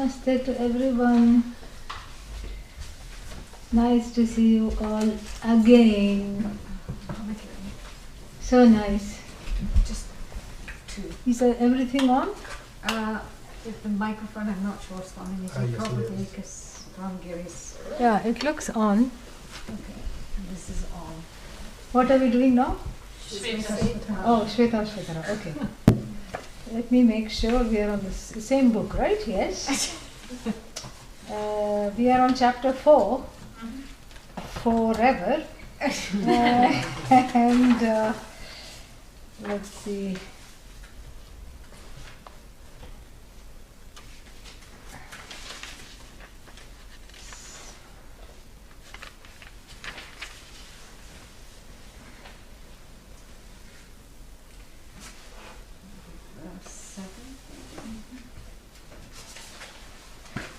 Namaste to everyone. Nice to see you all again. So nice. Just two. Is everything on? With the microphone, I'm not sure it's on anything, yes, probably it is. because Ramgir is. Yeah, it looks on. Okay, and this is on. What are we doing now? Svetasvatara. Oh, Svetasvatara. Okay. Let me make sure we are on the same book, right? Yes. We are on chapter 4. Forever. And let's see.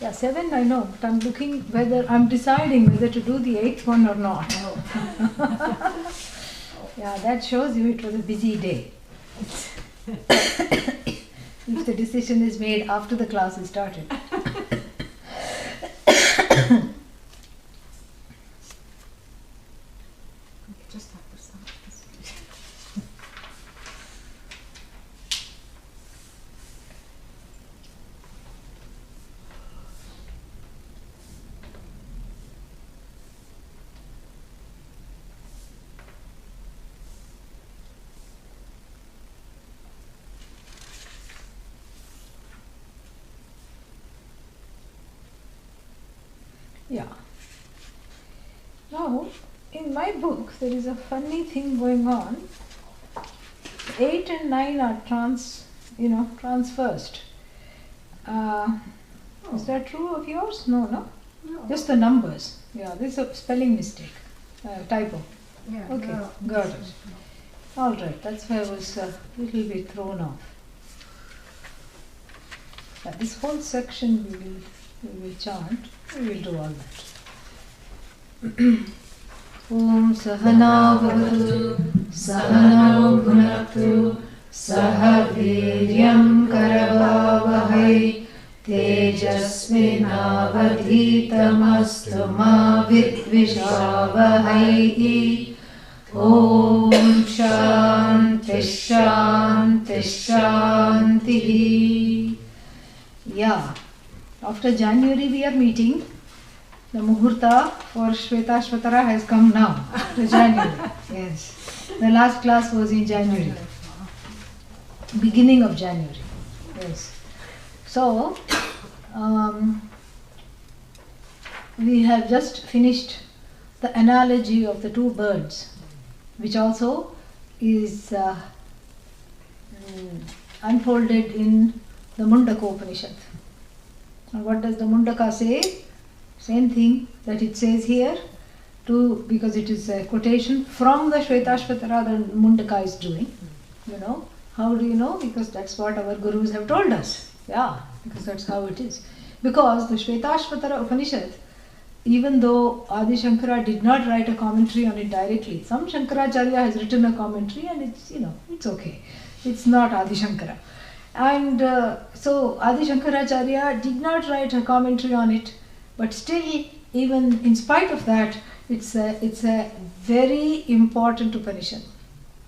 Yeah, 7 I know, but I'm deciding whether to do the 8th one or not. Yeah, that shows you it was a busy day. If the decision is made after the class is started. Just after some. Yeah. Now, in my book, there is a funny thing going on. 8 and 9 are transversed. Is that true of yours? No, no? No. Just the numbers. Yeah, this is a spelling mistake. Typo. Yeah. Okay, no, got this it. is- All right, that's why I was a little bit thrown off. This whole section we will chant. We will do all that. Om Sahana Bhavatu Sahana Bhunaktu Saha Viryam Karavavahai Tejasvinavadhitamastu ma vidvishavahai. Om Shanti Shanti Shanti. Yeah, after January we are meeting. The Muhurta for Svetasvatara has come now, after January. Yes, the last class was in January, beginning of January. Yes. So, we have just finished the analogy of the two birds, which also is unfolded in the Mundaka Upanishad. And what does the Mundaka say? Same thing that it says here, because it is a quotation from the Svetasvatara that Mundaka is doing. You know, how do you know? Because that's what our gurus have told us. Yeah, because that's how it is. Because the Svetasvatara Upanishad, even though Adi Shankara did not write a commentary on it directly, some Shankaracharya has written a commentary and it's okay. It's not Adi Shankara. And so Adi Shankaracharya did not write a commentary on it, but still, even in spite of that, it's a very important Upanishad.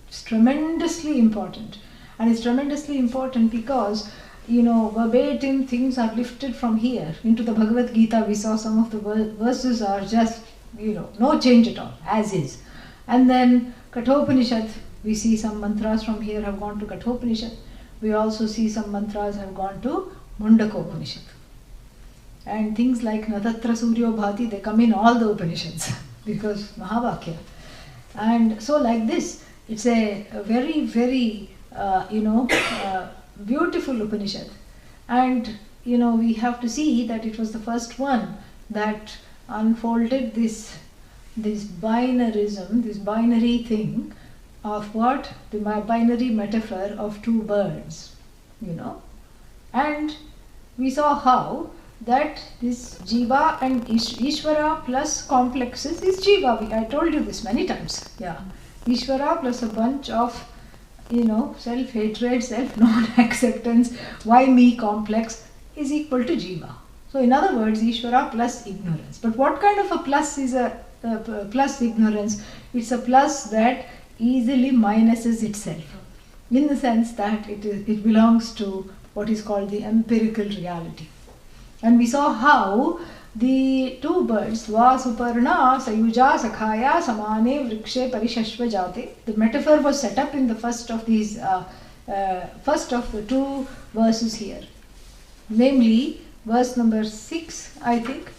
It's tremendously important. And it's tremendously important because, verbatim things are lifted from here into the Bhagavad Gita. We saw some of the verses are just, no change at all, as is. And then Kathopanishad, we see some mantras from here have gone to Kathopanishad. We also see some mantras have gone to Mundaka Upanishad. And things like Natatra Suryo Bhati, they come in all the Upanishads because Mahavakya. And so like this, it's a very, very, beautiful Upanishad. And, we have to see that it was the first one that unfolded this binarism, this binary thing of what? The binary metaphor of two birds, And we saw how that this Jiva and Ishvara plus complexes is Jiva. I told you this many times. Yeah. Ishvara plus a bunch of, self-hatred, self-non-acceptance, why me complex is equal to Jiva. So in other words, Ishvara plus ignorance. But what kind of a plus is a plus ignorance? It's a plus that easily minuses itself, in the sense that it belongs to what is called the empirical reality. And we saw how the two birds, Va Suparna Sayuja Sakhaya Samane Vrikshe Parishashva Jate, the metaphor was set up in the first of these, first of the two verses here. Namely, verse number 6, I think.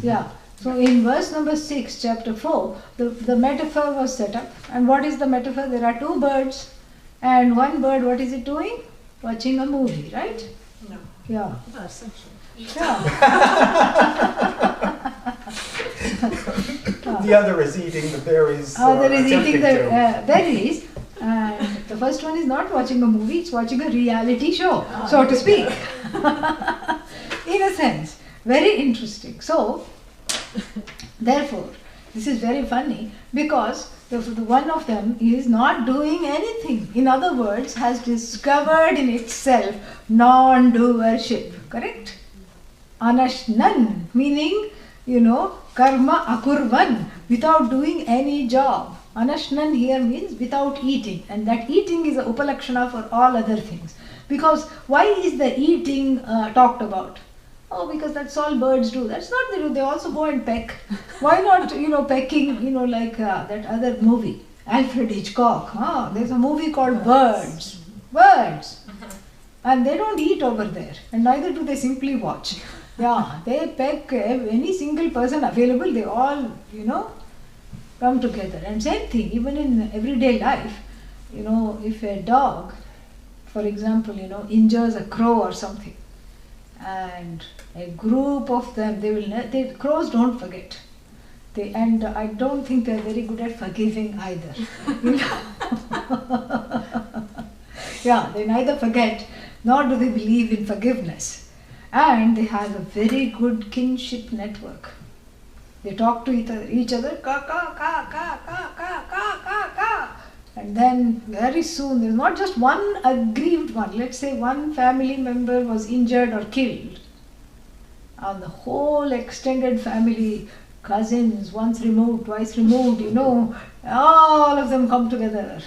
Yeah. So in verse number 6, chapter 4, the metaphor was set up. And what is the metaphor? There are two birds, and one bird, what is it doing? Watching a movie, right? No. Yeah. Well, essentially. Yeah. The other is eating the berries. Other is eating the attempting to. berries, and the first one is not watching a movie, it's watching a reality show, so to speak. In a sense, very interesting. So, therefore, this is very funny because the one of them is not doing anything. In other words, has discovered in itself non-doership. Correct? Anashnan, meaning, karma akurvan, without doing any job. Anashnan here means without eating, and that eating is a upalakshana for all other things. Because why is the eating talked about? Oh, because that's all birds do. That's not they do. They also go and peck. Why not, pecking, like that other movie, Alfred Hitchcock. There's a movie called Birds. Birds. And they don't eat over there. And neither do they simply watch. Yeah, they peck any single person available. They all, come together. And same thing, even in everyday life, if a dog, for example, injures a crow or something, and a group of them, crows don't forget. And I don't think they're very good at forgiving either. Yeah, they neither forget nor do they believe in forgiveness. And they have a very good kinship network. They talk to each other, ka ka ka ka ka ka ka ka ka. And then very soon, there's not just one aggrieved one. Let's say one family member was injured or killed. And the whole extended family, cousins, once removed, twice removed, all of them come together.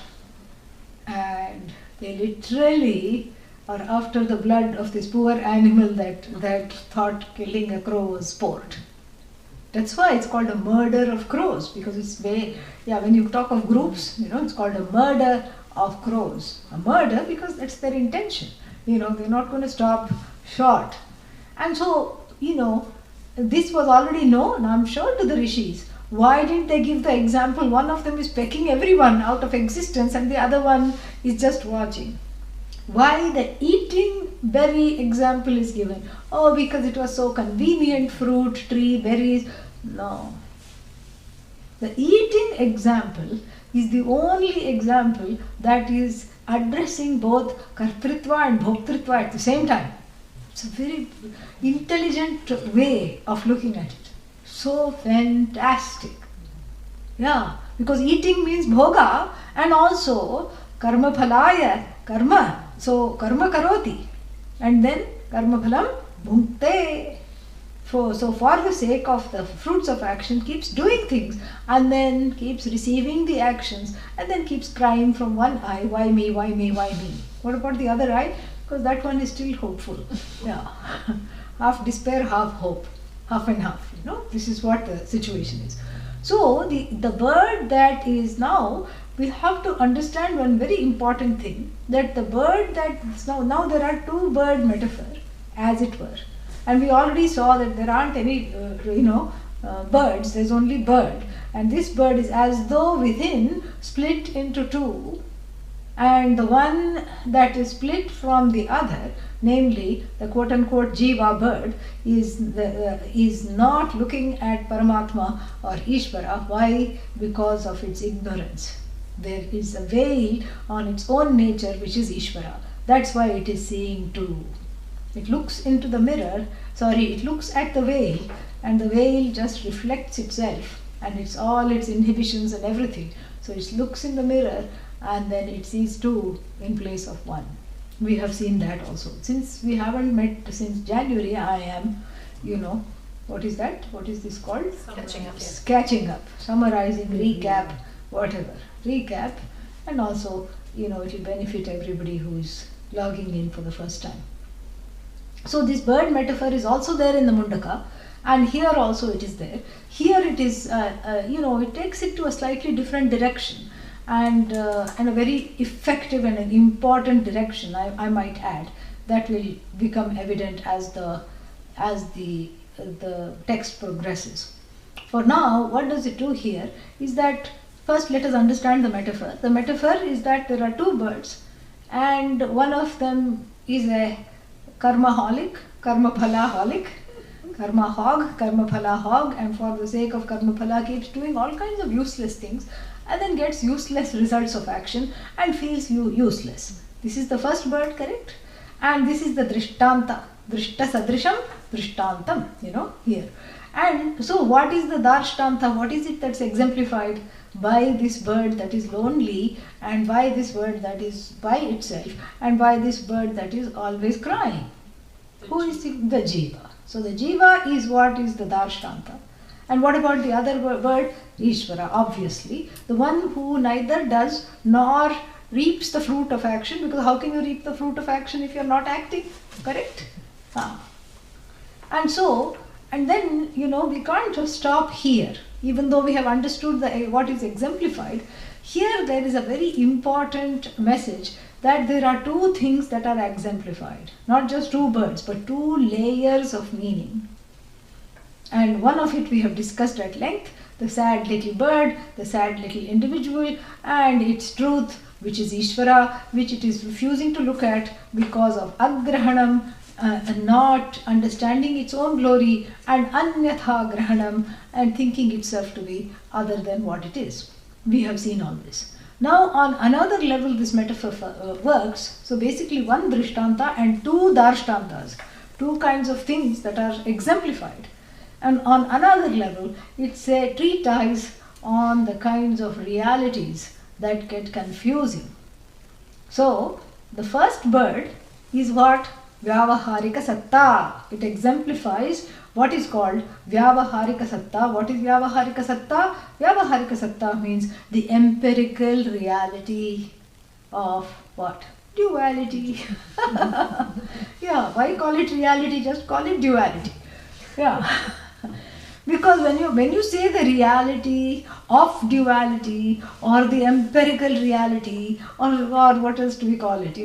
And they literally are after the blood of this poor animal that thought killing a crow was sport. That's why it's called a murder of crows, because it's when you talk of groups, it's called a murder of crows. A murder because that's their intention. They're not going to stop short. And so, this was already known, I'm sure, to the rishis. Why didn't they give the example? One of them is pecking everyone out of existence and the other one is just watching. Why the eating berry example is given? Oh, because it was so convenient, fruit, tree, berries. No. The eating example is the only example that is addressing both kartritva and bhoktritva at the same time. It's a very intelligent way of looking at it. So fantastic. Yeah, because eating means bhoga and also karma phalaya, karma. So karma karoti and then karma phalam bhunkte. So for the sake of the fruits of action keeps doing things and then keeps receiving the actions and then keeps crying from one eye, why me, why me, why me. What about the other eye? Because that one is still hopeful. Yeah, half despair, half hope, half and half. This is what the situation is. So the bird that is now, we have to understand one very important thing, that the bird that now there are two bird metaphor, as it were, and we already saw that there aren't any birds. There's only bird, and this bird is as though within split into two. And the one that is split from the other, namely the quote-unquote jiva bird, is not looking at Paramatma or Ishvara. Why? Because of its ignorance. There is a veil on its own nature which is Ishvara. That's why it is seeing two. It looks into the mirror, it looks at the veil, and the veil just reflects itself and it's all its inhibitions and everything. So it looks in the mirror and then it sees two in place of one. We have seen that also. Since we haven't met since January, I am what is that? What is this called? Catching up. Catching up, summarizing, recap, whatever. Recap, and also, it will benefit everybody who is logging in for the first time. So this bird metaphor is also there in the Mundaka, and here also it is there. Here it is, it takes it to a slightly different direction, and a very effective and an important direction, I might add, that will become evident as the text progresses. For now, what does it do here is that first let us understand the metaphor. The metaphor is that there are two birds, and one of them is a karmaholic, karmaphalaholic, karma hog, karmaphala hog, and for the sake of karmaphala keeps doing all kinds of useless things and then gets useless results of action and feels useless. This is the first bird, correct? And this is the drishtanta, drishta sadrisham, drishtantam, here. And so what is the darshtanta? What is it that's exemplified by this bird that is lonely, and by this bird that is by itself, and by this bird that is always crying? Who is the jiva? So the jiva is what is the darshtanta. And what about the other bird? Ishvara, obviously. The one who neither does nor reaps the fruit of action, because how can you reap the fruit of action if you are not acting? Correct? And then, we can't just stop here. Even though we have understood what is exemplified, here there is a very important message that there are two things that are exemplified. Not just two birds, but two layers of meaning. And one of it we have discussed at length, the sad little bird, the sad little individual, and its truth, which is Ishvara, which it is refusing to look at because of agrahanam, not understanding its own glory, and anyatha grahanam, and thinking itself to be other than what it is. We have seen all this. Now on another level this metaphor works. So basically one drishtanta and two darshtantas, two kinds of things that are exemplified. And on another level it's a treatise on the kinds of realities that get confusing. So the first bird is what? Vyavaharika satta. It exemplifies what is called Vyavaharika satta. What is Vyavaharika satta? Vyavaharika satta means the empirical reality of what? Duality. Yeah, why call it reality? Just call it duality. Yeah. Because when you say the reality of duality, or the empirical reality, or what else do we call it,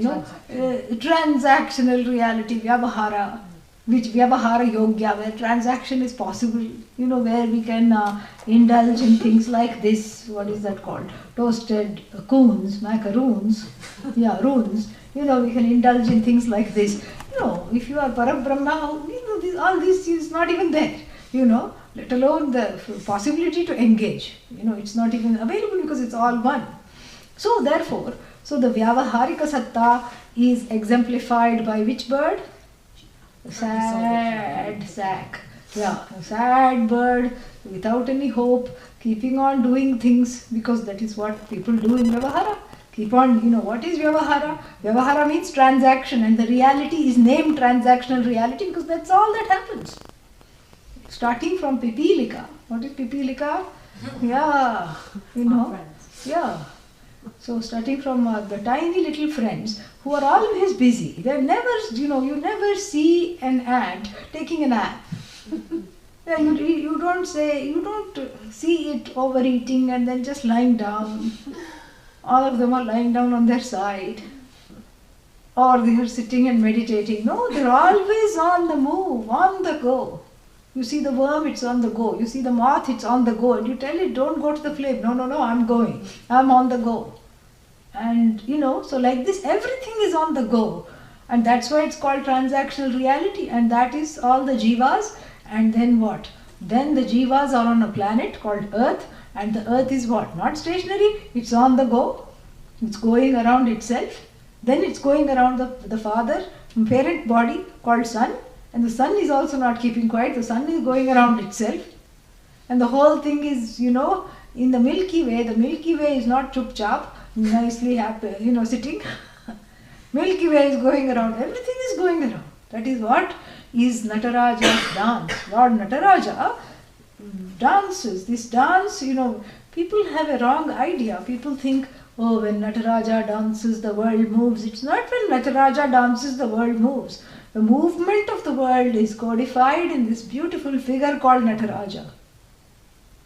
transactional reality, vyavahara, which vyavahara yogya, where transaction is possible, where we can indulge in things like this, what is that called, toasted coons, macaroons, runes, we can indulge in things like this. If you are Parabrahma, all this is not even there, let alone the possibility to engage. It's not even available because it's all one. So therefore, the Vyavaharika Satta is exemplified by which bird? Sad sack. Yeah, a sad bird without any hope, keeping on doing things because that is what people do in Vyavahara. Keep on, what is Vyavahara? Vyavahara means transaction, and the reality is named transactional reality because that's all that happens. Starting from Pipilika. What is Pipilika? Yeah, yeah. So starting from the tiny little friends who are always busy. They're never, you never see an ant taking a nap. Yeah, you don't see it overeating and then just lying down. All of them are lying down on their side. Or they are sitting and meditating. No, they're always on the move, on the go. You see the worm, it's on the go. You see the moth, it's on the go. And you tell it, don't go to the flame. No, I'm going. I'm on the go. And so like this, everything is on the go. And that's why it's called transactional reality. And that is all the jivas. And then what? Then the jivas are on a planet called Earth. And the Earth is what? Not stationary. It's on the go. It's going around itself. Then it's going around the father, parent body called Sun. And the sun is also not keeping quiet. The sun is going around itself. And the whole thing is, in the Milky Way. The Milky Way is not chup chap, nicely happy, sitting. Milky Way is going around. Everything is going around. That is what is Nataraja's dance. Lord Nataraja dances. This dance, people have a wrong idea. People think, oh, when Nataraja dances, the world moves. It's not when Nataraja dances, the world moves. The movement of the world is codified in this beautiful figure called Nataraja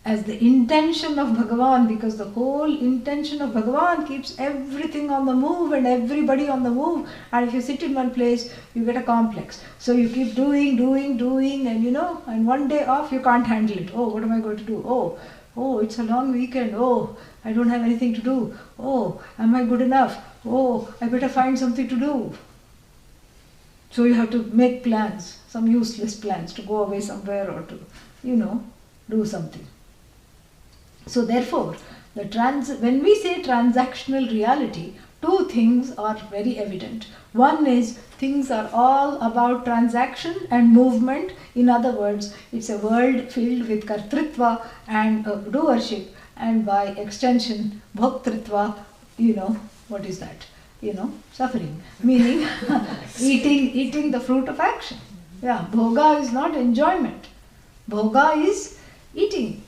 as the intention of Bhagavan, because the whole intention of Bhagavan keeps everything on the move and everybody on the move. And if you sit in one place, you get a complex. So you keep doing, and and one day off you can't handle it. Oh, what am I going to do? Oh, it's a long weekend. Oh, I don't have anything to do. Oh, am I good enough? Oh, I better find something to do. So you have to make plans, some useless plans to go away somewhere or to, do something. So therefore, when we say transactional reality, two things are very evident. One is things are all about transaction and movement. In other words, it's a world filled with kartritva and doership, and by extension, bhoktritva, what is that? Suffering, meaning eating the fruit of action. Yeah, bhoga is not enjoyment. Bhoga is eating,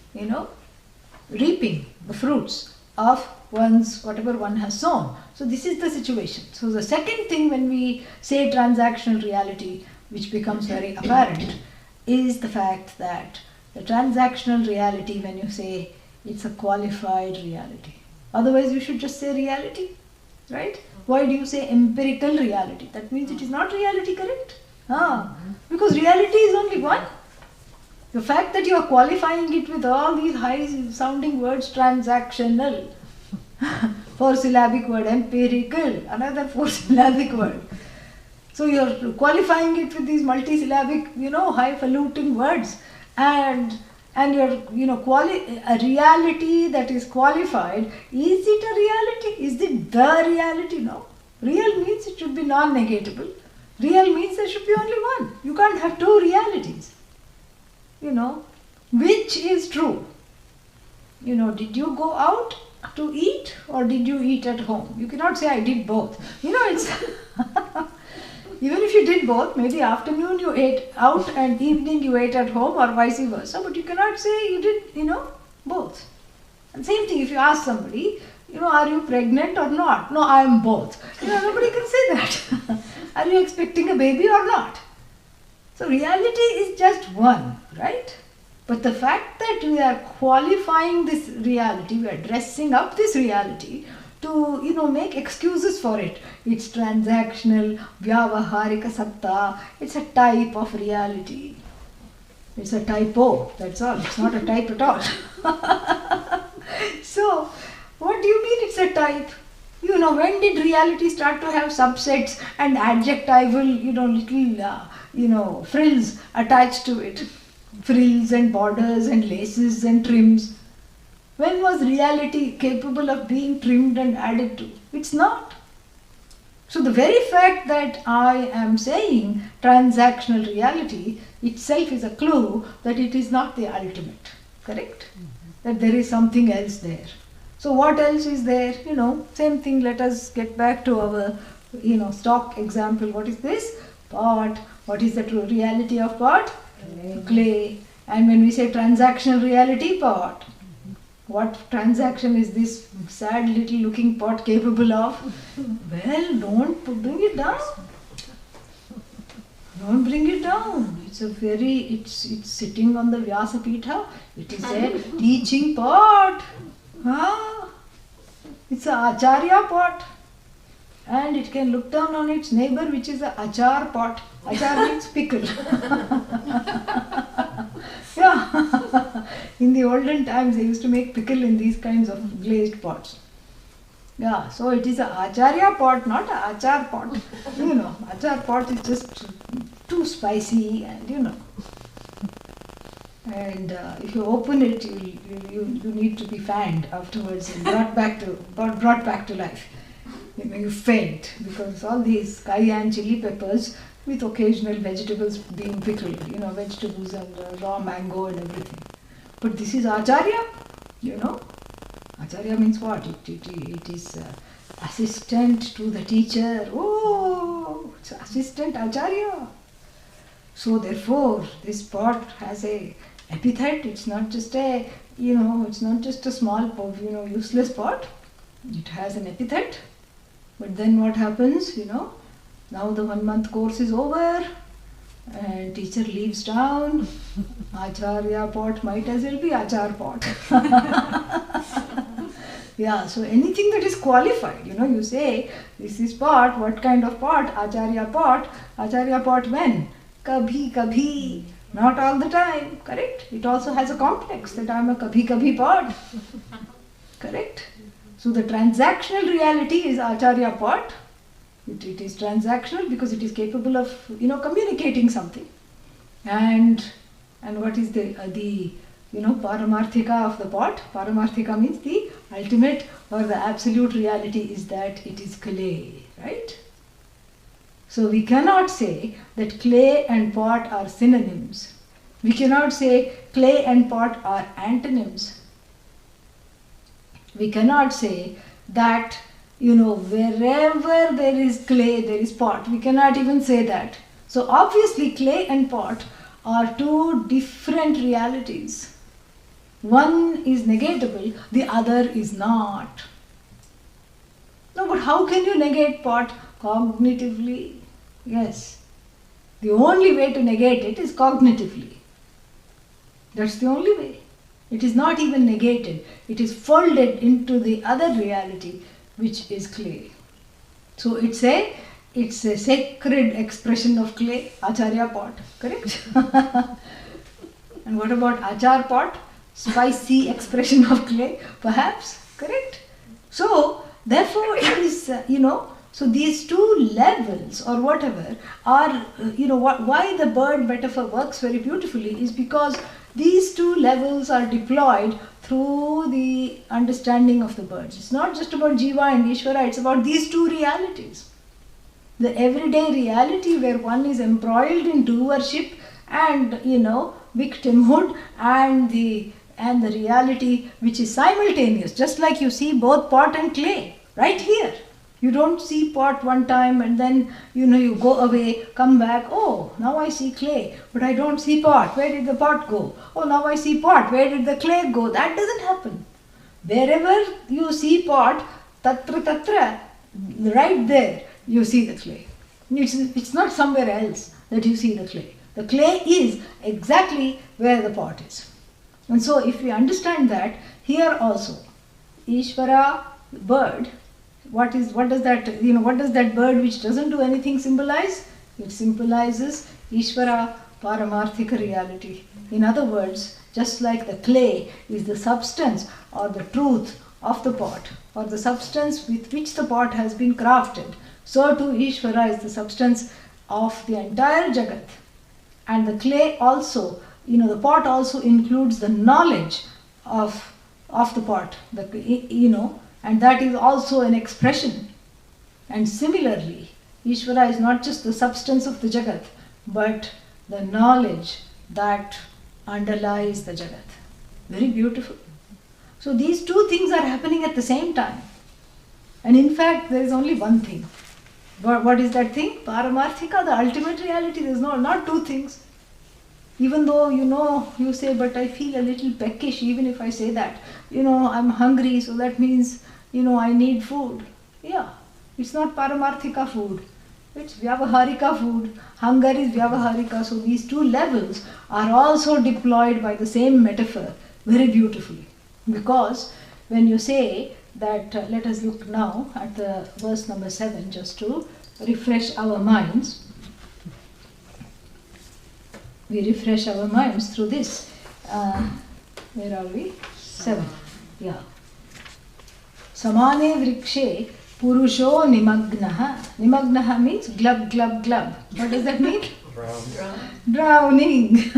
reaping the fruits of whatever one has sown. So this is the situation. So the second thing when we say transactional reality, which becomes very apparent, is the fact that the transactional reality, when you say it's a qualified reality. Otherwise you should just say reality, right? Why do you say empirical reality? That means it is not reality, correct? Because reality is only one. The fact that you are qualifying it with all these high-sounding words, transactional, four-syllabic word, empirical, another four-syllabic word. So you are qualifying it with these multi-syllabic, highfalutin words, and you're, a reality that is qualified. Is it a reality? Is it the reality? No. Real means it should be non-negatable. Real means there should be only one. You can't have two realities. Which is true? Did you go out to eat or did you eat at home? You cannot say I did both. It's even if you did both, maybe afternoon you ate out and evening you ate at home or vice versa, but you cannot say you did, both. And same thing if you ask somebody, are you pregnant or not? No, I am both. Nobody can say that. Are you expecting a baby or not? So reality is just one, right? But the fact that we are qualifying this reality, we are dressing up this reality to, make excuses for it. It's transactional, vyavaharika satta. It's a type of reality. It's a typo, that's all. It's not a type at all. So, what do you mean it's a type? When did reality start to have subsets and adjectival, little, frills attached to it? Frills and borders and laces and trims. When was reality capable of being trimmed and added to? It's not. So the very fact that I am saying transactional reality itself is a clue that it is not the ultimate. Correct? That there is something else there. So what else is there? Same thing, let us get back to our, stock example. What is this? Pot. What is the true reality of pot? Clay. And when we say transactional reality, pot. What transaction is this sad little looking pot capable of? Well, don't bring it down. Don't bring it down. It's sitting on the Vyasapitha. It is a teaching pot. It's a acharya pot. And it can look down on its neighbor, which is a achar pot. Achar means pickle. Yeah. In the olden times, they used to make pickle in these kinds of glazed pots. Yeah, so it is a acharya pot, not a achar pot. Achar pot is just too spicy and And if you open it, you need to be fanned afterwards and brought back to life. You faint because all these cayenne chili peppers with occasional vegetables being pickled, vegetables and raw mango and everything. But this is acharya, Acharya means what? It is assistant to the teacher. Oh, it's assistant acharya. So therefore, this pot has a epithet. It's not just a, it's not just a small, useless pot. It has an epithet. But then what happens, now the 1 month course is over and teacher leaves town. Acharya pot might as well be Achar pot. Yeah, so anything that is qualified, you say, this is pot, what kind of pot? Acharya pot. Acharya pot when? Kabhi, kabhi. Not all the time, correct? It also has a complex that I am a kabhi, kabhi pot. Correct? So the transactional reality is Acharya pot. It is transactional because it is capable of, communicating something. And what is the Paramarthika of the pot? Paramarthika means the ultimate or the absolute reality is that it is clay, right? So we cannot say that clay and pot are synonyms. We cannot say clay and pot are antonyms. We cannot say that, wherever there is clay, there is pot. We cannot even say that. So obviously clay and pot are two different realities. One is negatable, the other is not. No, but how can you negate pot? Cognitively. Yes. The only way to negate it is cognitively. That's the only way. It is not even negated. It is folded into the other reality, which is clay. So it's a sacred expression of clay, Acharya pot, correct? And what about Achar pot? Spicy expression of clay, perhaps, correct? So therefore it is, so these two levels or whatever are, why the bird metaphor works very beautifully is because these two levels are deployed through the understanding of the birds. It's not just about Jiva and Ishvara, it's about these two realities. The everyday reality where one is embroiled in doership and, victimhood and the reality which is simultaneous, just like you see both pot and clay right here. You don't see pot one time and then, you go away, come back, oh, now I see clay, but I don't see pot. Where did the pot go? Oh, now I see pot. Where did the clay go? That doesn't happen. Wherever you see pot, tatra, right there, you see the clay. It's not somewhere else that you see the clay. The clay is exactly where the pot is. And so if we understand that, here also, Ishvara, bird, what does that bird which doesn't do anything symbolize? It symbolizes Ishvara, Paramarthika reality. In other words, just like the clay is the substance or the truth of the pot, or the substance with which the pot has been crafted, so too Ishvara is the substance of the entire Jagat. And the clay also, the pot also includes the knowledge of the pot, and that is also an expression. And similarly, Ishvara is not just the substance of the Jagat, but the knowledge that underlies the Jagat. Very beautiful. So these two things are happening at the same time. And in fact, there is only one thing. What is that thing? Paramarthika, the ultimate reality. There is not two things. Even though, you say, but I feel a little peckish even if I say that. I'm hungry, so that means, I need food. Yeah, it's not Paramarthika food. It's Vyavaharika food. Hunger is Vyavaharika. So these two levels are also deployed by the same metaphor very beautifully. Because when you say that, let us look now at the verse number 7 just to refresh our minds. We refresh our minds through this. Where are we? 7. Yeah. Samane vrikshe purusho nimagnaha. Nimagnaha means glub, glub, glub. What does that mean? Drowning.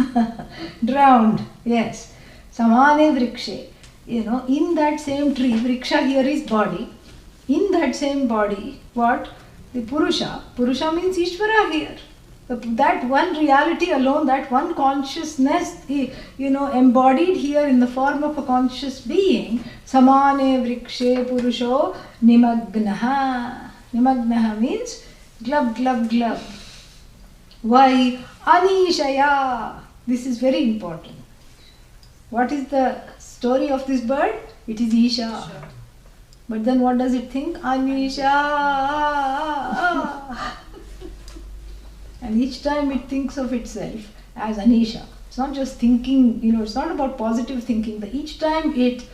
Drowned. Yes. Samane vrikshe. In that same tree, vriksha here is body. In that same body, what? The Purusha. Purusha means Ishvara here. That one reality alone, that one consciousness, embodied here in the form of a conscious being. Samane vrikshe purusho nimagnaha. Nimagnaha means glub, glub, glub. Why? Anishaya. This is very important. What is the story of this bird? It is Isha. But then what does it think? Anisha. And each time it thinks of itself as Anisha. It's not just thinking, it's not about positive thinking, but each time it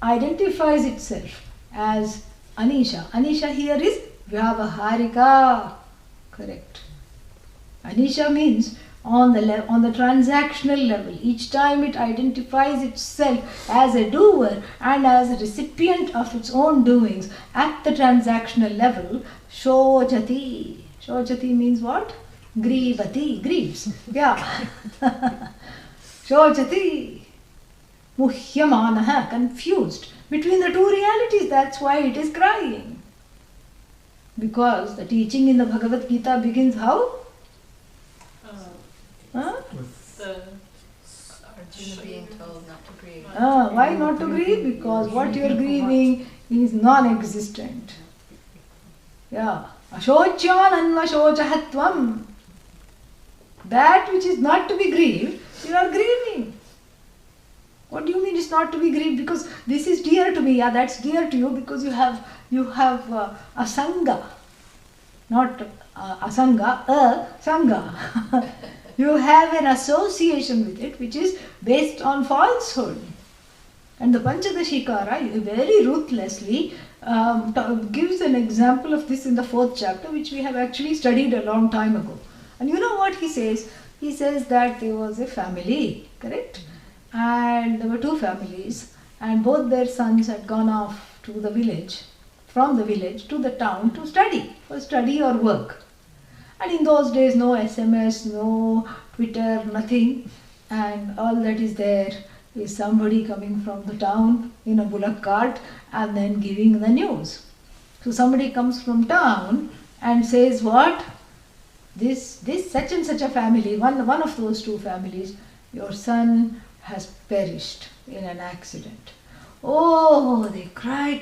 identifies itself as Anisha. Anisha here is Vyavaharika. Correct. Anisha means on the transactional level. Each time it identifies itself as a doer and as a recipient of its own doings at the transactional level. Shochati. Shochati means what? Grivati. Grieves. Yeah. Shochati. Muhyamanaha. Confused between the two realities. That's why it is crying. Because the teaching in the Bhagavad Gita begins how? Arjuna being told not to grieve. Why not to grieve? Because what you are grieving is non-existent. Yeah. Ashocyan anvashochahatvam. That which is not to be grieved, you are grieving. What do you mean it's not to be grieved? Because this is dear to me. Yeah, that's dear to you because you have a sangha. Not a sangha, a sangha. You have an association with it which is based on falsehood. And the Panchadashikara very ruthlessly gives an example of this in the 4th chapter, which we have actually studied a long time ago. And you know what he says? He says that there was a family, correct? And there were 2 families, and both their sons had gone off to the village, from the village to the town to study, for study or work. And in those days, no SMS, no Twitter, nothing. And all that is there is somebody coming from the town in a bullock cart and then giving the news. So somebody comes from town and says, what? This such and such a family, one of those 2 families, your son has perished in an accident. Oh, they cry.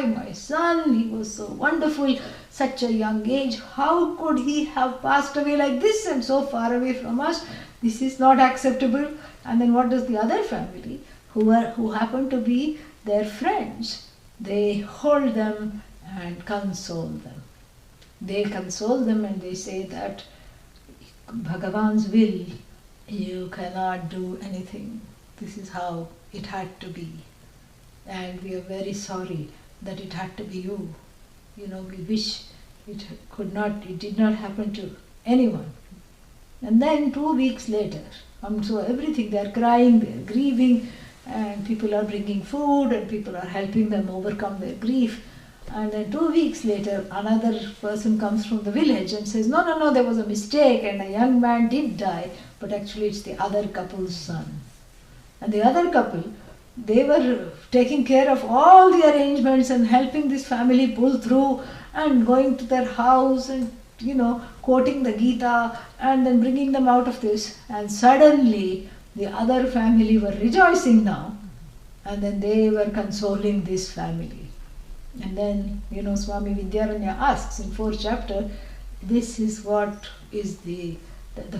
My son, he was so wonderful, such a young age. How could he have passed away like this and so far away from us? This is not acceptable. And then what does the other family, who happen to be their friends, they hold them and console them. They console them and they say that Bhagavan's will, you cannot do anything. This is how it had to be. And we are very sorry that it had to be you. We wish it did not happen to anyone. And then 2 weeks later, so everything, they are crying, they are grieving, and people are bringing food and people are helping them overcome their grief. And then 2 weeks later, another person comes from the village and says, no, there was a mistake and a young man did die, but actually it's the other couple's son. And the other couple, they were taking care of all the arrangements and helping this family pull through and going to their house and, quoting the Gita and then bringing them out of this. And suddenly, the other family were rejoicing now. And then they were consoling this family. And then, Swami Vidyaranya asks in 4th chapter, this is what is the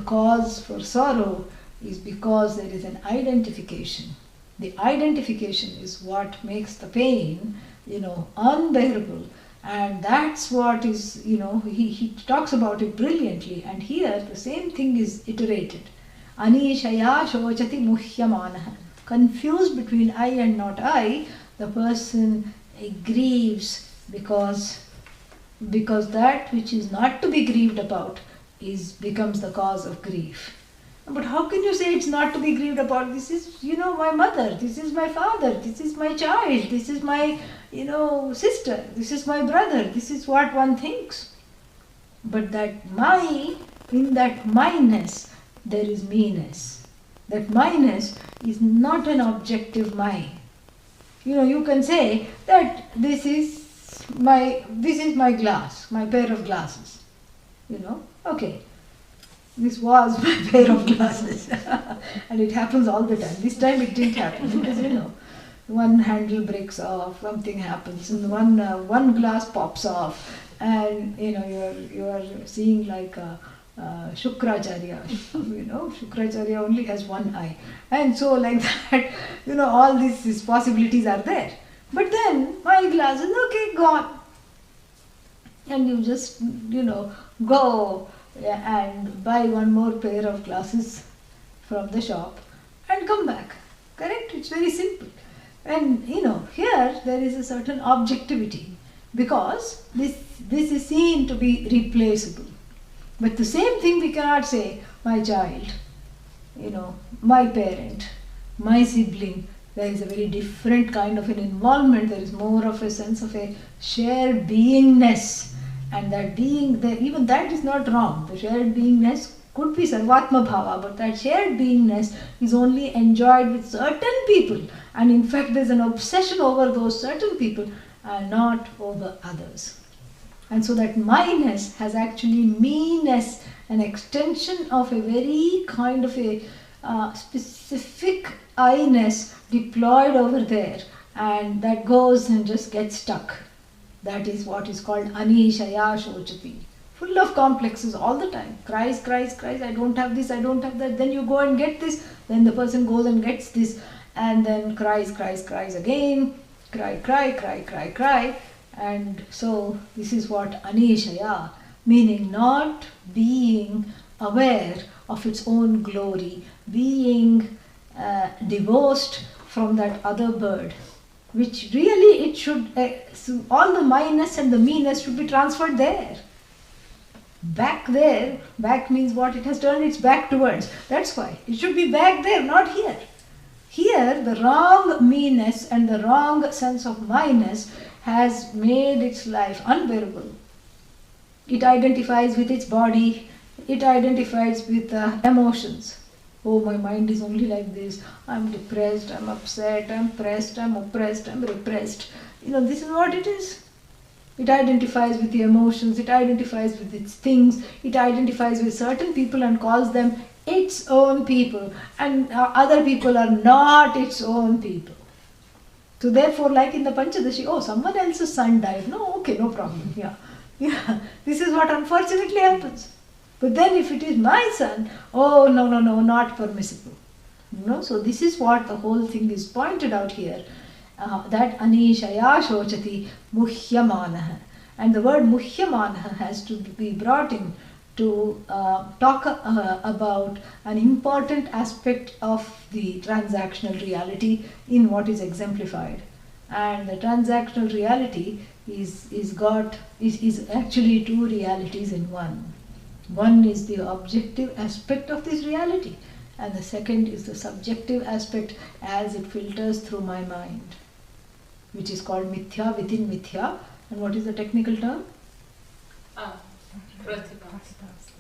cause for sorrow is because there is an identification. The identification is what makes the pain, unbearable. And that's what is, he talks about it brilliantly. And here the same thing is iterated. Anishaya shochati muhyamanaha. Confused between I and not I, the person grieves because that which is not to be grieved about becomes the cause of grief. But how can you say it's not to be grieved about? This is, my mother, this is my father, this is my child, this is my, sister, this is my brother, this is what one thinks. But in that myness, there is meanness. That myness is not an objective my. You can say that this is my glass, my pair of glasses. Okay. This was my pair of glasses. And it happens all the time. This time it didn't happen because, one handle breaks off, something happens, and one glass pops off, and you are seeing like Shukracharya, Shukracharya only has one eye. And so like that, all these possibilities are there. But then my glasses, okay, gone. And you just, go and buy one more pair of glasses from the shop and come back. Correct? It's very simple. And here there is a certain objectivity because this is seen to be replaceable. But the same thing we cannot say, my child, my parent, my sibling. There is a very different kind of an involvement. There is more of a sense of a shared beingness. And that being, even that is not wrong. The shared beingness could be sarvatma bhava, but that shared beingness is only enjoyed with certain people. And in fact, there is an obsession over those certain people and not over others. And so that myness has actually meanness, an extension of a very kind of a specific I-ness deployed over there, and that goes and just gets stuck. That is what is called anishaya shochati. Full of complexes all the time. Cries, I don't have this, I don't have that. Then you go and get this. Then the person goes and gets this. And then cries again. Cry. And so this is what anishaya, meaning not being aware of its own glory, being divorced from that other bird, which really it should, so all the myness and the meanness should be transferred there. Back there, back means what? It has turned its back towards. That's why. It should be back there, not here. Here, the wrong meanness and the wrong sense of myness has made its life unbearable. It identifies with its body, it identifies with emotions. Oh, my mind is only like this. I'm depressed, I'm upset, I'm pressed, I'm oppressed, I'm repressed. This is what it is. It identifies with the emotions, it identifies with its things, it identifies with certain people and calls them its own people, and other people are not its own people. So therefore, like in the Panchadashi, oh, someone else's son died. No, okay, no problem. Yeah. This is what unfortunately happens. But then if it is my son, oh, no, not permissible. So this is what the whole thing is pointed out here. That anishaya shochati muhyamanah. And the word muhyamanah has to be brought in to talk about an important aspect of the transactional reality in what is exemplified. And the transactional reality is actually two realities in one. One is the objective aspect of this reality, and the second is the subjective aspect as it filters through my mind, which is called mithya within mithya. And what is the technical term?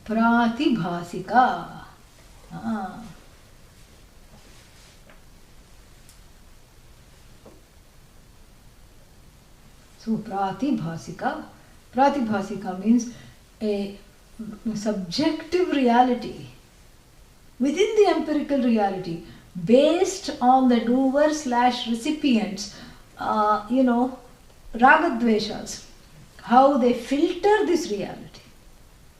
Pratibhasika. So pratibhasika. Pratibhasika means a subjective reality within the empirical reality based on the doer/recipients, ragadveshas, how they filter this reality.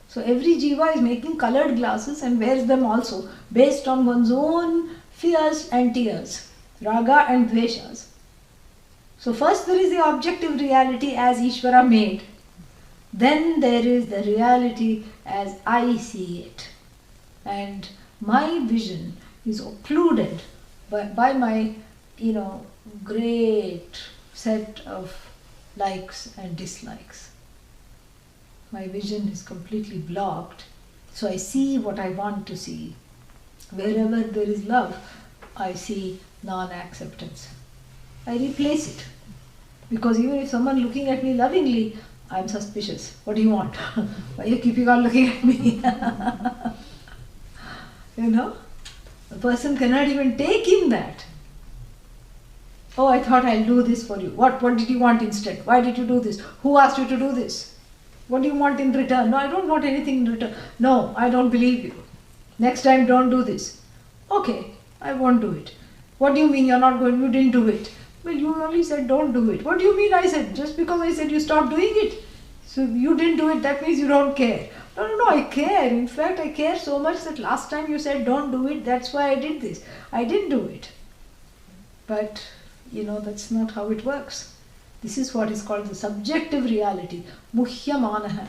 So every jiva is making colored glasses and wears them also based on one's own fears and tears, raga and dveshas. So first there is the objective reality as Ishvara made. Then there is the reality as I see it. And my vision is occluded by my, great set of likes and dislikes. My vision is completely blocked, so I see what I want to see. Wherever there is love, I see non-acceptance. I replace it. Because even if someone looking at me lovingly, I'm suspicious. What do you want? Why are you keeping on looking at me? The person cannot even take in that. Oh, I thought I'll do this for you. What did you want instead? Why did you do this? Who asked you to do this? What do you want in return? No, I don't want anything in return. No, I don't believe you. Next time don't do this. Okay, I won't do it. What do you mean you're not going? You didn't do it. Well, you only said don't do it. What do you mean I said? Just because I said you stop doing it. So you didn't do it, that means you don't care. No, I care. In fact, I care so much that last time you said don't do it, that's why I did this. I didn't do it. But, that's not how it works. This is what is called the subjective reality. Muhyamanaha.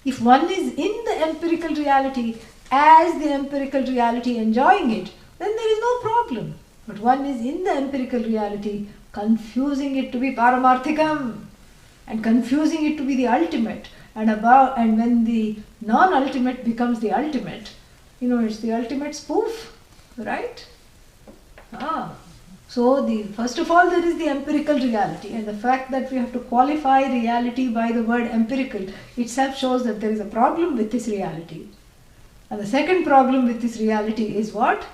If one is in the empirical reality, as the empirical reality enjoying it, then there is no problem. But one is in the empirical reality, confusing it to be paramarthikam and confusing it to be the ultimate. And when the non-ultimate becomes the ultimate, it's the ultimate spoof, right? So first of all there is the empirical reality, and the fact that we have to qualify reality by the word empirical itself shows that there is a problem with this reality. And the second problem with this reality is what?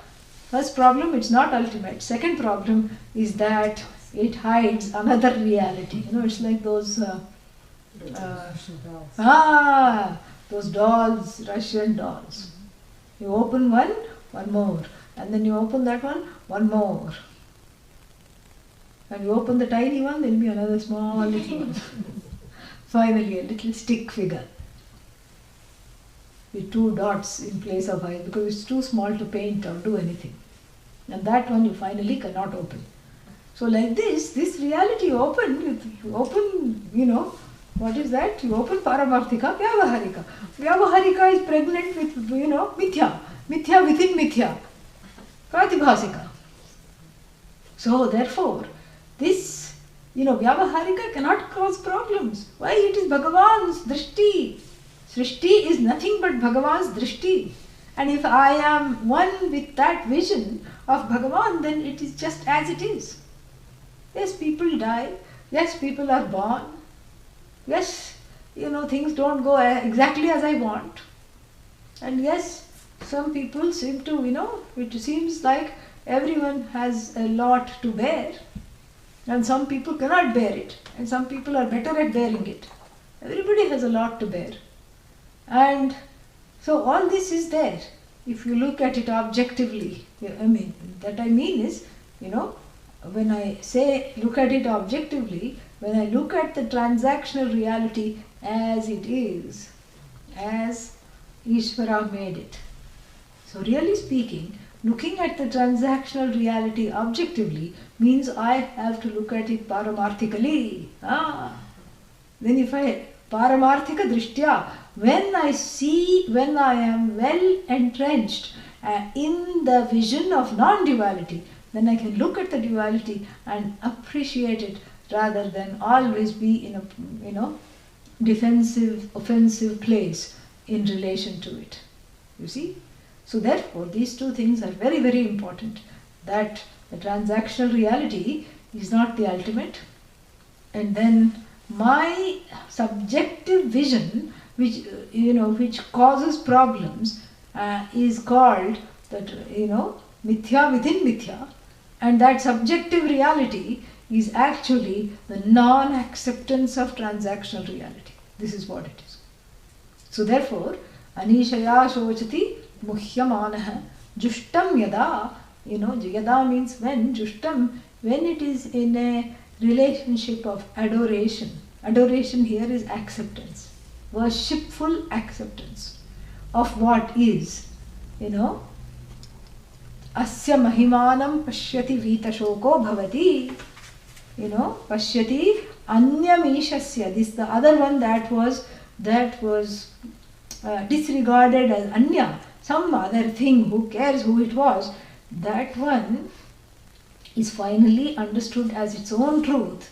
First problem, it's not ultimate. Second problem is that it hides another reality. It's like those those dolls, Russian dolls. You open one more, and then you open that one more. And you open the tiny one, there will be another small little one. Finally, a little stick figure with 2 dots in place of eyes, because it's too small to paint or do anything. And that one you finally cannot open. So like this reality you open, what is that? You open Paramarthika, Vyavaharika. Vyavaharika is pregnant with, Mithya. Mithya within Mithya. Pratibhasika. So therefore, this, Vyavaharika cannot cause problems. Why? It is Bhagavan's drishti. Srishti is nothing but Bhagavan's drishti. And if I am one with that vision of Bhagavan, then it is just as it is. Yes, people die. Yes, people are born. Yes, things don't go exactly as I want. And yes, some people seem to, it seems like everyone has a lot to bear. And some people cannot bear it. And some people are better at bearing it. Everybody has a lot to bear. And so all this is there. If you look at it objectively, that I mean is, when I say look at it objectively, when I look at the transactional reality as it is, as Ishvara made it. So really speaking, looking at the transactional reality objectively means I have to look at it paramarthically. Then if I, paramarthika drishtya, when I am well entrenched in the vision of non-duality, then I can look at the duality and appreciate it rather than always be in a, defensive, offensive place in relation to it. You see? So therefore, these two things are very, very important. That the transactional reality is not the ultimate, and then my subjective vision, which causes problems, is called that mithya within mithya, and that subjective reality is actually the non-acceptance of transactional reality. This is what it is. So therefore, anishaya shochati muhyamanaha jushtam yada, yada means when, jushtam, when it is in a relationship of adoration. Adoration here is acceptance, worshipful acceptance of what is, asya mahimanam pashyati vitashoko bhavati, pashyati anyamishasya. This the other one that was disregarded as anya, some other thing, who cares who it was. That one is finally understood as its own truth.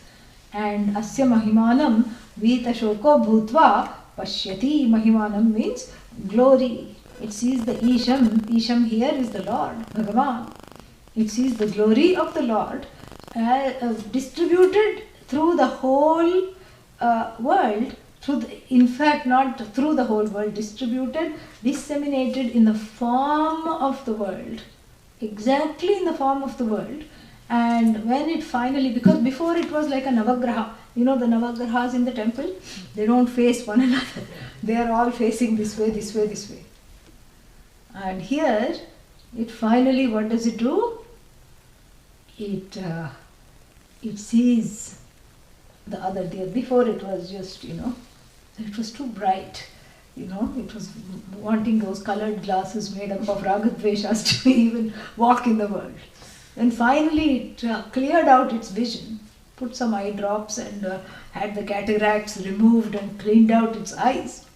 And asya mahimanam vitashoko bhutva pashyati. Mahimanam means glory. It sees the Isham. Isham here is the Lord, Bhagavan. It sees the glory of the Lord distributed through the whole world. In fact, not through the whole world, distributed, disseminated in the form of the world. Exactly in the form of the world. And when it finally, because before it was like a Navagraha, the Navagrahas in the temple, they don't face one another. They are all facing this way, this way, this way. And here, it finally, what does it do? It sees the other. Before it was just, it was too bright. it was wanting those colored glasses made up of ragadveshas to even walk in the world. Then finally it cleared out its vision, put some eye drops and had the cataracts removed and cleaned out its eyes.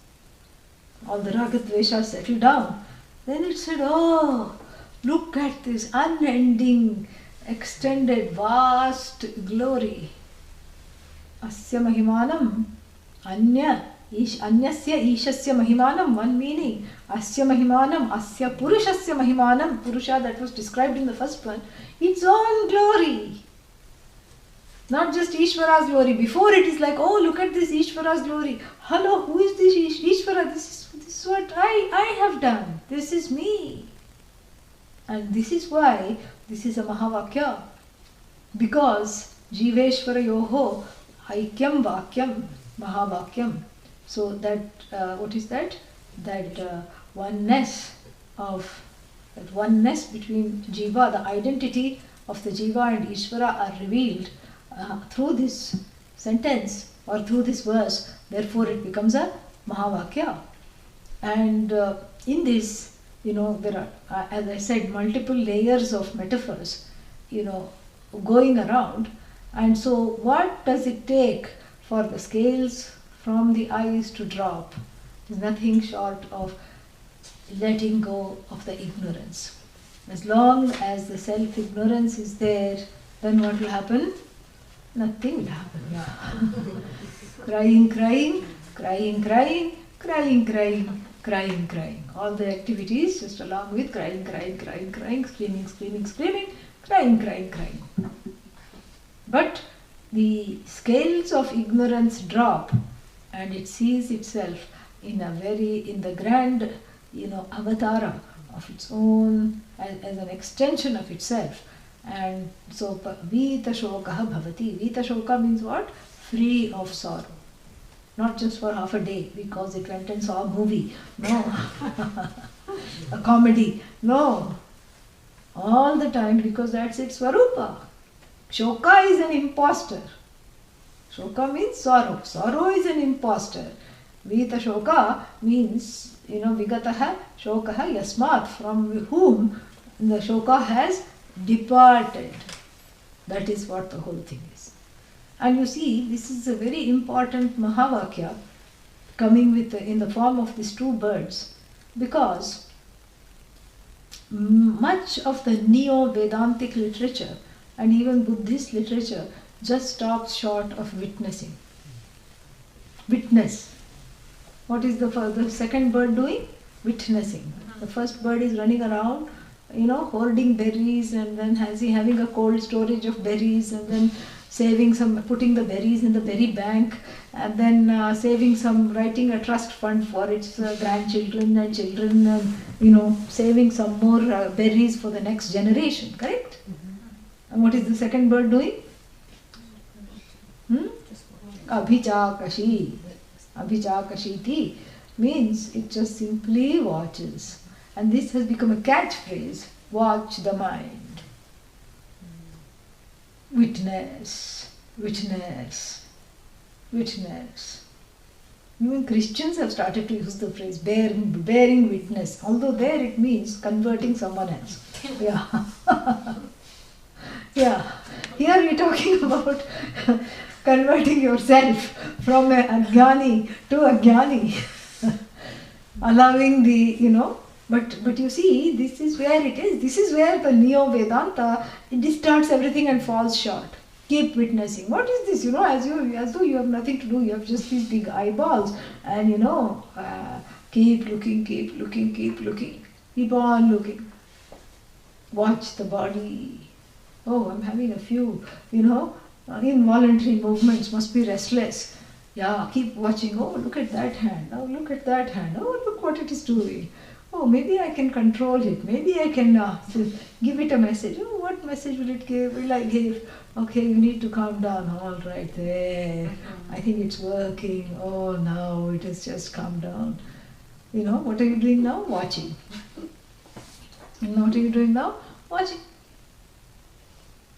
All the ragadveshas settled down. Then it said, oh, look at this unending, extended, vast glory. Asya mahimanam, anyasya ishasya mahimanam, one meaning. Asya mahimanam, asya purushasya mahimanam, purusha that was described in the first one, its own glory. Not just Ishvara's glory. Before it is like, oh, look at this Ishvara's glory. Hello, who is this Ishvara? This is what I have done. This is me. And this is why this is a Mahavakya. Because Jiveshvara Yoho Aikyam Vakyam Mahavakyam. So that, what is that? That oneness between Jiva, the identity of the Jiva and Ishvara are revealed through this sentence or through this verse. Therefore it becomes a Mahavakya. And in this, there are, as I said, multiple layers of metaphors, going around. And so what does it take for the scales from the eyes to drop? There's nothing short of letting go of the ignorance. As long as the self-ignorance is there, then what will happen? Nothing will happen. Yeah. Crying, crying, crying, crying, crying, crying, crying, crying. All the activities just along with crying, crying, crying, crying, screaming, screaming, screaming, crying, crying, crying. But the scales of ignorance drop and it sees itself in the grand, avatara of its own, as an extension of itself. And so, Vita Shokaha Bhavati. Vita Shoka means what? Free of sorrow. Not just for half a day because it went and saw a movie. No. A comedy. No. All the time because that's its Swarupa. Shoka is an imposter. Shoka means sorrow. Sorrow is an imposter. Vita Shoka means, Vigataha Shokaha Yasmat, from whom the Shoka has departed. That is what the whole thing is. And you see, this is a very important Mahavakya coming in the form of these two birds, because much of the neo-Vedantic literature and even Buddhist literature just stops short of witnessing. Witness. What is the second bird doing? Witnessing. The first bird is running around, hoarding berries, and then having a cold storage of berries, and then putting the berries in the berry bank, and then saving some, writing a trust fund for its grandchildren and children, and saving some more berries for the next generation, correct? Mm-hmm. And what is the second bird doing? Abhichakashi. Abhichakashiti means it just simply watches. And this has become a catchphrase, watch the mind. Witness, witness, witness. Even Christians have started to use the phrase bearing witness, although there it means converting someone else. Yeah. Yeah. Here we are talking about converting yourself from a Ajnani to a Jnani. Allowing the, but you see, this is where it is. This is where the Neo-Vedanta, it distorts everything and falls short. Keep witnessing. What is this? As though you have nothing to do. You have just these big eyeballs. And keep looking, keep looking, keep looking. Keep on looking. Watch the body. Oh, I'm having a few, involuntary movements, must be restless. Yeah, keep watching. Oh, look at that hand. Oh, look at that hand. Oh, look what it is doing. Oh, maybe I can control it. Maybe I can give it a message. Oh, what message will it give? Will I give? Okay, you need to calm down. All right, there. I think it's working. Oh, now it has just calmed down. What are you doing now? Watching. What are you doing now? Watching.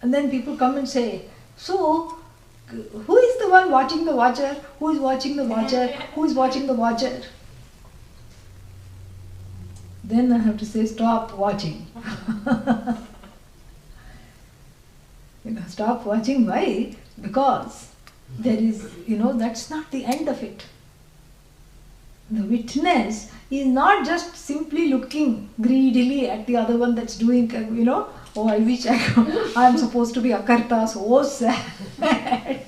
And then people come and say, so, who is the one watching the watcher? Who is watching the watcher? Who is watching the watcher? then I have to say stop watching. Stop watching. Why? Because there is, that's not the end of it. The witness is not just simply looking greedily at the other one that's doing, oh, I wish I'm supposed to be akarta, so sad.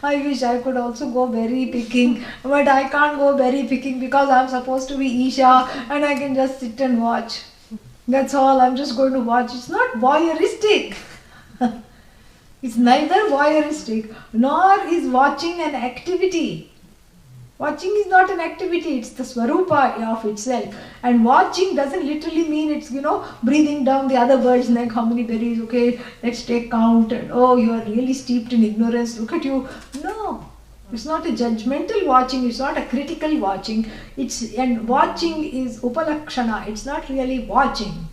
I wish I could also go berry picking, but I can't go berry picking because I'm supposed to be Isha and I can just sit and watch. That's all, I'm just going to watch. It's not voyeuristic. It's neither voyeuristic nor is watching an activity. Watching is not an activity, it's the swarupa of itself. And watching doesn't literally mean it's, breathing down the other bird's neck, how many berries, okay, let's take count, and oh, you are really steeped in ignorance, look at you. No, it's not a judgmental watching, it's not a critical watching. And watching is upalakshana, it's not really watching.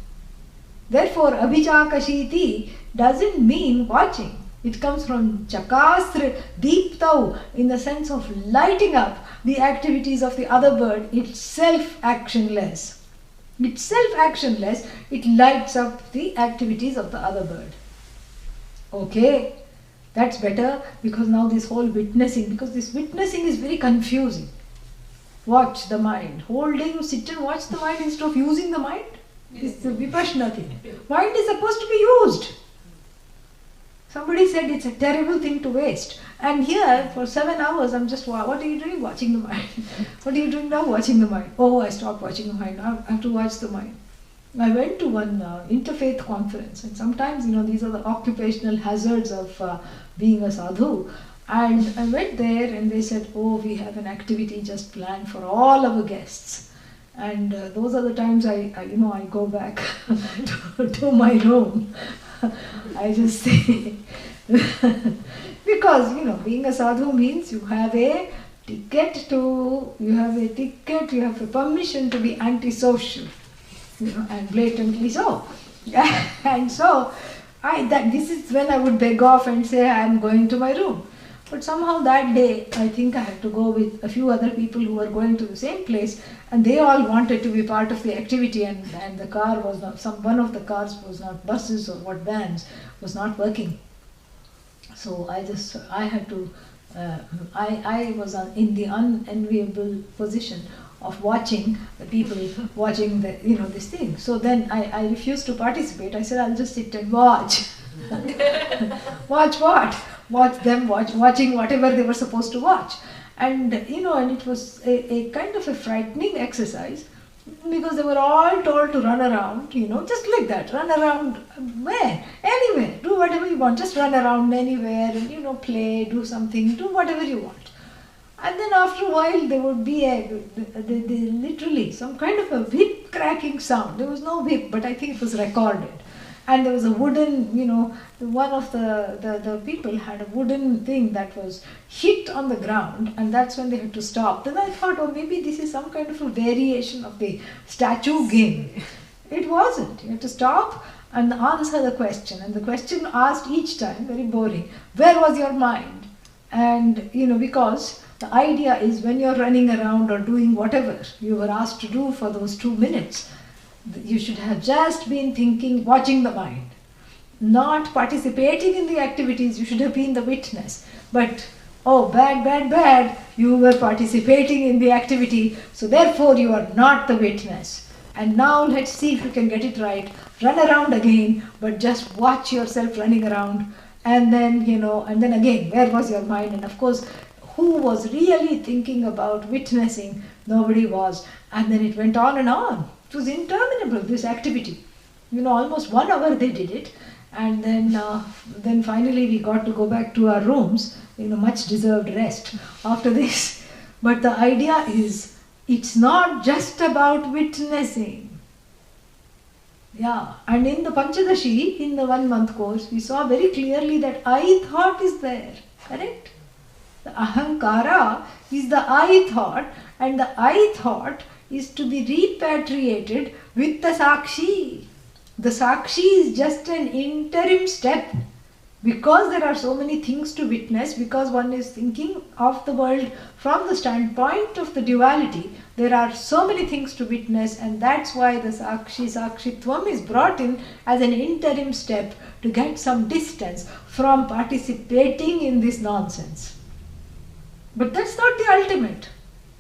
Therefore, abhijakashiti doesn't mean watching. It comes from chakasra deeptau, in the sense of lighting up the activities of the other bird. It's self-actionless. It's self-actionless, it lights up the activities of the other bird. Okay, that's better, because now this whole witnessing, because this witnessing is very confusing. Watch the mind. Whole day you sit and watch the mind instead of using the mind. It's the vipassana thing. Mind is supposed to be used. Somebody said it's a terrible thing to waste. And here, for 7 hours, I'm just, what are you doing? Watching the mind. What are you doing now? Watching the mind. Oh, I stopped watching the mind. I have to watch the mind. I went to one interfaith conference, and sometimes, these are the occupational hazards of being a sadhu. And I went there and they said, oh, we have an activity just planned for all our guests. And those are the times I go back to my room. I just say, because, being a sadhu means you have a ticket, you have a permission to be antisocial, and blatantly so. And so, this is when I would beg off and say, I am going to my room. But somehow that day, I think I had to go with a few other people who were going to the same place, and they all wanted to be part of the activity, and the car was not, one of the cars was not buses or what vans, was not working. So I had to, I was in the unenviable position of watching the people watching this thing. So then I refused to participate. I said, I'll just sit and watch. Watch what? Watch them watching whatever they were supposed to watch. And and it was a kind of a frightening exercise, because they were all told to run around, just like that, run around where? Anywhere, do whatever you want, just run around anywhere and play, do something, do whatever you want. And then after a while there would be literally some kind of a whip cracking sound. There was no whip, but I think it was recorded. And there was a wooden, one of the people had a wooden thing that was hit on the ground, and that's when they had to stop. Then I thought, oh, maybe this is some kind of a variation of the statue game. It wasn't. You had to stop and answer the question. And the question asked each time, very boring, where was your mind? And, because the idea is when you're running around or doing whatever you were asked to do for those 2 minutes, you should have just been thinking, watching the mind, not participating in the activities. You should have been the witness. But, oh, bad, you were participating in the activity, so therefore you are not the witness. And now let's see if you can get it right. Run around again, but just watch yourself running around. And then, and then again, where was your mind? And of course, who was really thinking about witnessing? Nobody was. And then it went on and on. It was interminable, this activity. Almost 1 hour they did it, and then finally we got to go back to our rooms, much deserved rest after this. But the idea is, it's not just about witnessing. Yeah, and in the Panchadashi, in the 1 month course, we saw very clearly that I thought is there, correct? The ahankara is the I thought, and the I thought is to be repatriated with the sakshi. The sakshi is just an interim step. Because there are so many things to witness, because one is thinking of the world from the standpoint of the duality, there are so many things to witness, and that's why the Sakshitvam is brought in as an interim step to get some distance from participating in this nonsense. But that's not the ultimate.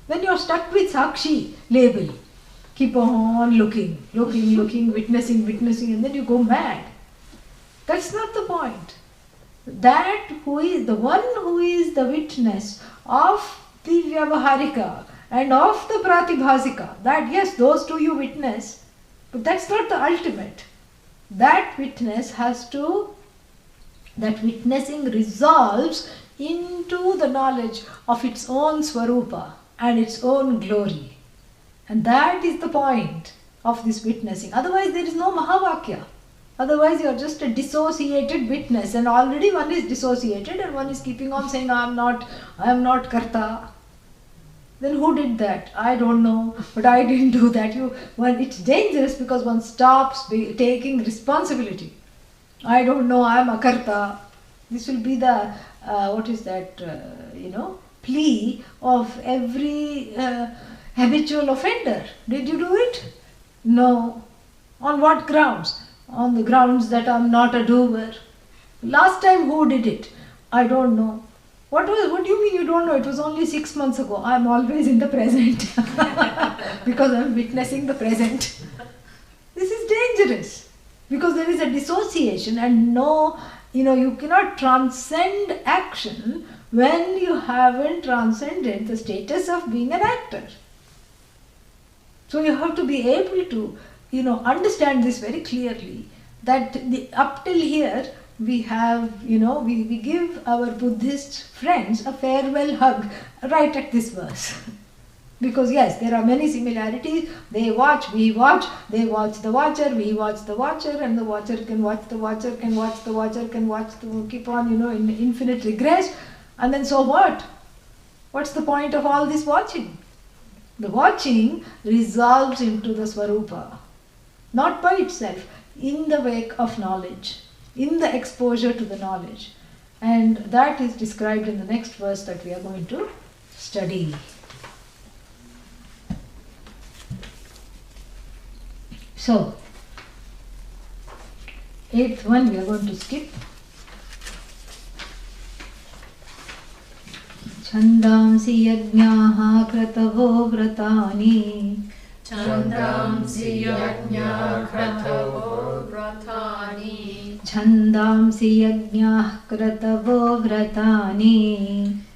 When you're stuck with Sakshi label, keep on looking, witnessing, and then you go mad. That's not the point. That who is the one who is the witness of the Vyavaharika and of the Pratibhasika, that yes, those two you witness, but that's not the ultimate. That witnessing resolves into the knowledge of its own Swarupa and its own glory. And that is the point of this witnessing. Otherwise there is no Mahavakya. Otherwise you are just a dissociated witness, and already one is dissociated and one is keeping on saying I am not Karta. Then who did that? I don't know, but I didn't do that. It's dangerous because one stops taking responsibility. I don't know, I am a Karta. This will be the plea of every habitual offender. Did you do it? No. On what grounds? On the grounds that I am not a doer. Last time who did it? I don't know. What do you mean you don't know? It was only 6 months ago. I am always in the present because I am witnessing the present. This is dangerous because there is a dissociation, and you cannot transcend action when you haven't transcended the status of being an actor. So you have to be able to understand this very clearly, that up till here we have, we give our Buddhist friends a farewell hug right at this verse. Because yes, there are many similarities. They watch, we watch, they watch the watcher, we watch the watcher, and the watcher can watch the watcher, can watch the watcher, can watch keep on, in infinite regress. And then so what? What's the point of all this watching? The watching resolves into the Swarupa. Not by itself, in the wake of knowledge, in the exposure to the knowledge. And that is described in the next verse that we are going to study. So, 8th one we are going to skip. Chandamsi yajñāha kratavo vratani. Chandamsi yajñā kratavo vratani. Chandamsi yajñā kratavo vratani.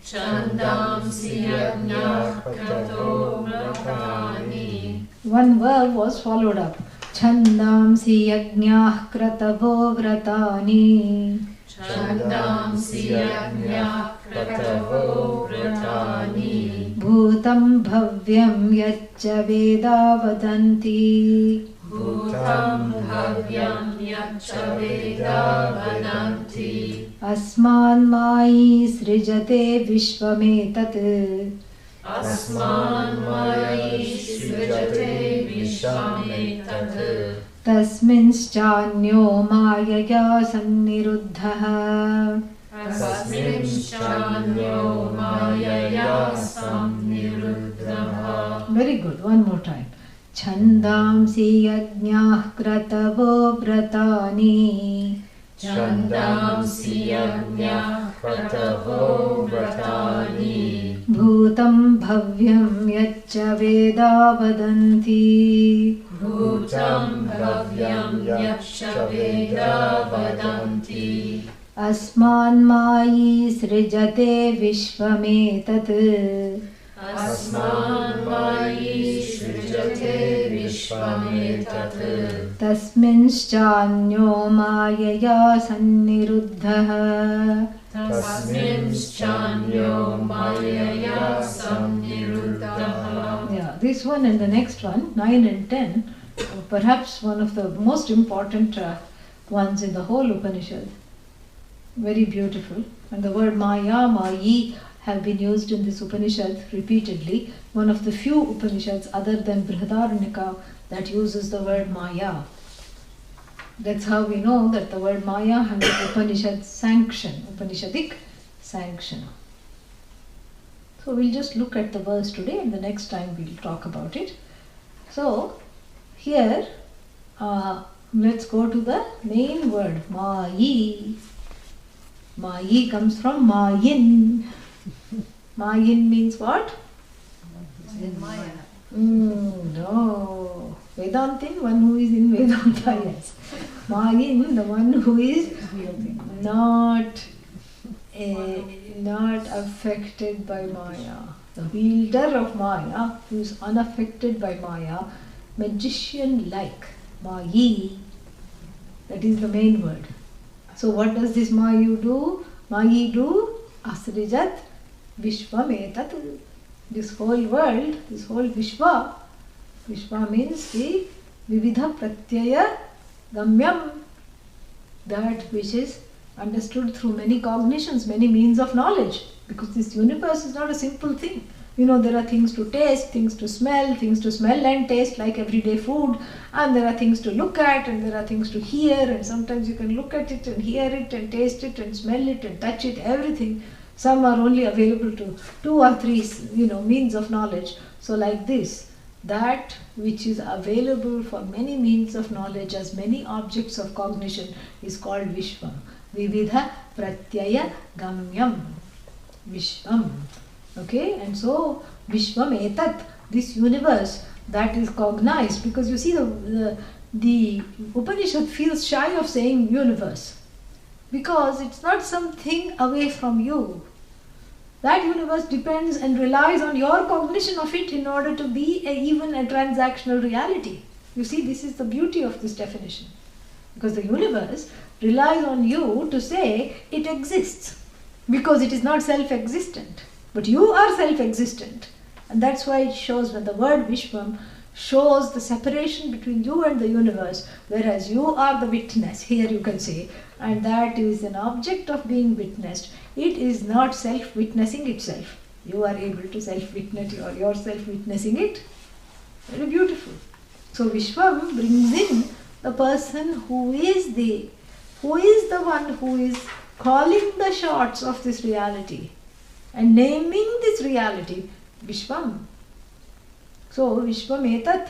Chandamsi yajñā kratavo vratani. One verb was followed up. Chandamsi yajñā kratavo vratani. Chandamsi yajñā kratavo vratani. Bhutam bhavyam yacca veda vadanti. Bhutam bhavyam yacca veda vadanti. Asman mayi srijate vishvametat. Asman mayi srijate vishvametat. Tasminschanyo mayaya sanniruddhah. Tasminschanyo mayaya samniruddhah. Very good. One more time. Chandamsi yajñāh kratavo vratani. Chandamsi yajñā kratavo vratani. Bhutam bhavyam yacca veda vadanti. Bhutam bhavyam yacca veda vadanti. Asman mayi srijate vishvametat. Asman mayi srijate vishvametat. Tasminschanyo mayaya sanniruddhah. Tasminschanyo mayaya samniruddhah. Yeah, this one and the next one, 9 and 10, perhaps one of the most important ones in the whole Upanishad. Very beautiful. And the word Maya, Mayi have been used in this Upanishad repeatedly. One of the few Upanishads other than Brihadaranyaka that uses the word Maya. That's how we know that the word Maya has an Upanishad sanction, Upanishadic sanction. So we'll just look at the verse today and the next time we'll talk about it. So here, let's go to the main word, Mayi. Mayi comes from Mayin. Mayin means what? In Maya. No. Vedantin, one who is in Vedanta, yes. Mayin, the one who is not affected by Maya. The wielder of Maya, who is unaffected by Maya, magician-like. Mayi. That is the main word. So what does this Mayu do? Mayi do? Asrijat Vishwam etat. This whole world, this whole Vishwa. Vishwa means the Vividha Pratyaya Gamyam. That which is understood through many cognitions, many means of knowledge. Because this universe is not a simple thing. You know, there are things to taste, things to smell and taste like everyday food. And there are things to look at and there are things to hear. And sometimes you can look at it and hear it and taste it and smell it and touch it, everything. Some are only available to 2 or 3, means of knowledge. So like this, that which is available for many means of knowledge as many objects of cognition is called Vishwam. Vividha Pratyaya Gamyam. Vishwam. Okay, and so Vishwam etat, this universe that is cognized, because you see the Upanishad feels shy of saying universe, because it's not something away from you. That universe depends and relies on your cognition of it in order to be even a transactional reality. You see, this is the beauty of this definition. Because the universe relies on you to say it exists, because it is not self-existent. But you are self-existent. And that's why it shows, when the word Vishwam shows the separation between you and the universe, whereas you are the witness, here you can say, and that is an object of being witnessed. It is not self-witnessing itself. You are able to self-witness yourself witnessing it. Very beautiful. So Vishwam brings in the person who is the one who is calling the shots of this reality and naming this reality, Vishwam. So Vishwam etat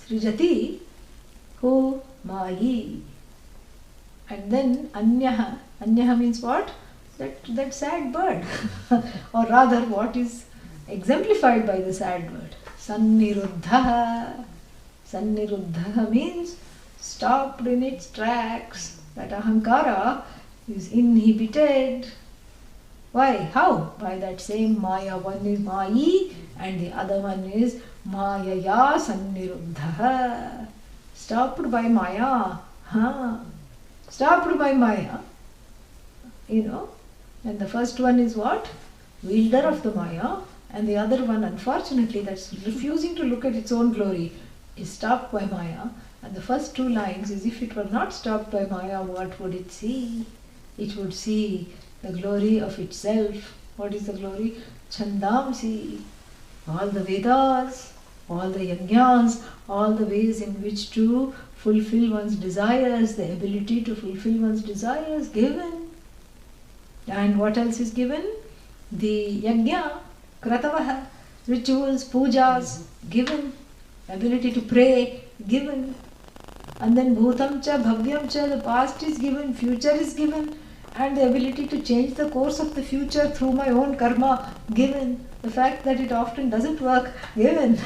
srijati hu Mayi. And then Anyaha. Anyaha means what? That sad bird. Or rather, what is exemplified by the sad bird? Sanniruddha. Sanniruddha means stopped in its tracks. That ahankara is inhibited. Why? How? By that same Maya. One is Mayi and the other one is Mayaya Sanniruddha. Stopped by Maya. Stopped by Maya. And the first one is what? Wielder of the Maya. And the other one, unfortunately, that's refusing to look at its own glory, is stopped by Maya. And the first 2 lines is, if it were not stopped by Maya, what would it see? It would see the glory of itself. What is the glory? Chandamsi. All the Vedas, all the Yajnas, all the ways in which to fulfill one's desires, the ability to fulfill one's desires given. And what else is given? The Yajna, Kratavaha, rituals, pujas, given. Ability to pray, given. And then Bhutam cha, Bhavyam cha, the past is given, future is given. And the ability to change the course of the future through my own karma, given. The fact that it often doesn't work, given.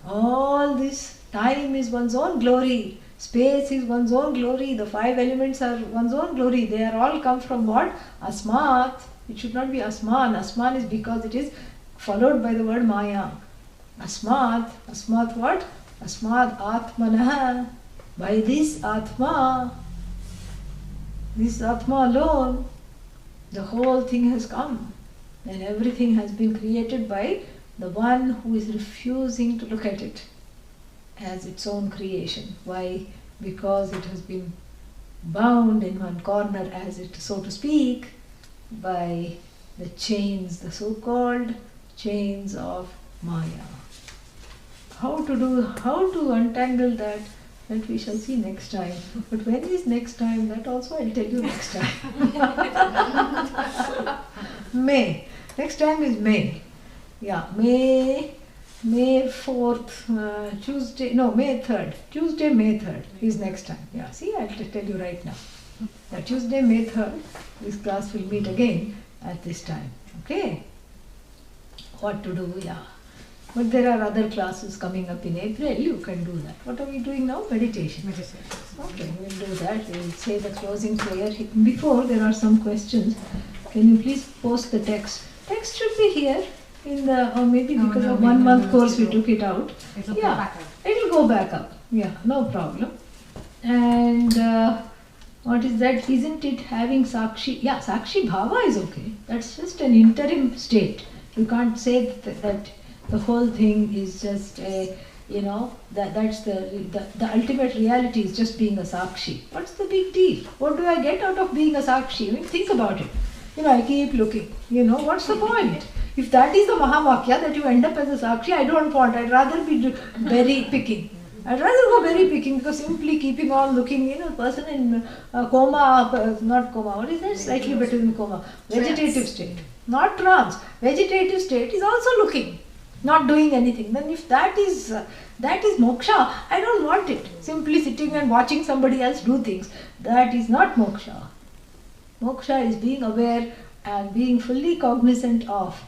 All this time is one's own glory. Space is one's own glory. The 5 elements are one's own glory. They are all come from what? Asmat. It should not be Asman. Asman is because it is followed by the word Maya. Asmat. Asmat what? Asmat Atmanah. By this Atma. This Atma alone, the whole thing has come. And everything has been created by the one who is refusing to look at it as its own creation. Why? Because it has been bound in one corner, as it, so to speak, by the chains, the so-called chains of Maya. How to untangle that? That we shall see next time. But when is next time? That also I'll tell you next time. May. Next time is May. Yeah, May 4th, Tuesday, no, May 3rd. Tuesday, May 3rd is next time. Yeah, see, I'll tell you right now. Yeah, Tuesday, May 3rd, this class will meet again at this time. Okay? What to do? Yeah. But there are other classes coming up in April. You can do that. What are we doing now? Meditation. Meditation. Okay, we'll do that. We'll say the closing prayer. Before, there are some questions. Can you please post the text? Text should be here in the, or maybe because of 1 month course we took it out. It'll go back up. It'll go back up. Yeah, no problem. And what is that? Isn't it having Sakshi? Yeah, Sakshi Bhava is okay. That's just an interim state. You can't say that the whole thing is just a, that's the ultimate reality is just being a Sakshi. What's the big deal? What do I get out of being a Sakshi? I mean, think about it. I keep looking. What's the point? If that is the Mahavakya, that you end up as a Sakshi, I don't want. I'd rather be berry picking. I'd rather go berry picking because simply keeping on looking, a person in coma, not coma, what is that? Slightly better than coma. Vegetative state. Not trance. Vegetative state is also looking, not doing anything. Then if that is moksha, I don't want it. Simply sitting and watching somebody else do things. That is not moksha. Moksha is being aware and being fully cognizant of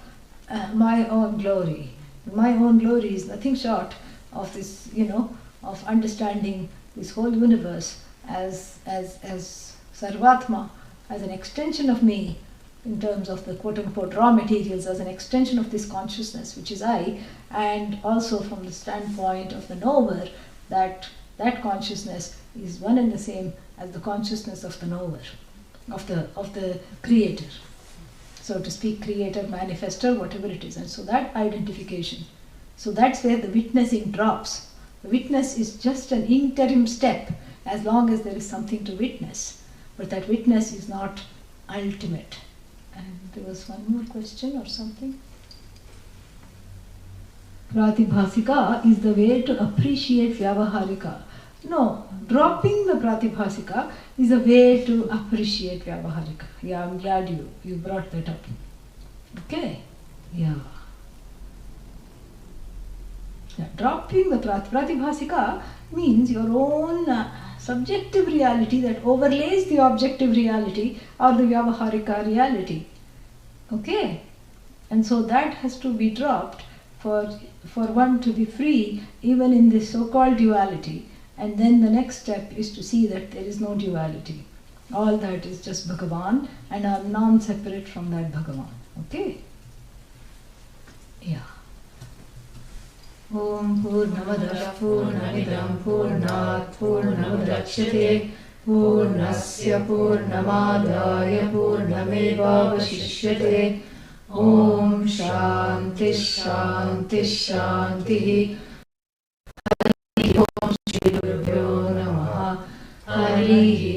my own glory. My own glory is nothing short of this, of understanding this whole universe as Sarvatma, as an extension of me, in terms of the quote-unquote raw materials, as an extension of this consciousness, which is I, and also from the standpoint of the knower, that consciousness is one and the same as the consciousness of the knower, of the creator, so to speak, creator, manifestor, whatever it is. And so that identification, so that's where the witnessing drops. The witness is just an interim step, as long as there is something to witness, but that witness is not ultimate. And there was one more question or something. Pratibhasika is the way to appreciate Vyavaharika. No, dropping the Pratibhasika is a way to appreciate Vyavaharika. Yeah, I'm glad you brought that up. Okay? Yeah. Dropping the Pratibhasika means your own subjective reality that overlays the objective reality or the Vyavaharika reality. Okay? And so that has to be dropped for one to be free even in this so-called duality. And then the next step is to see that there is no duality. All that is just Bhagavan, and I am non-separate from that Bhagavan. Okay? Yeah. Om Purnamadaः Purnamidam Purnat Purnamudachyate Purnasya Purnamadaya Purnamevavashishyate. Om Shanti Shanti Shanti. Om Shri Gurubhyo Namaha. Harihi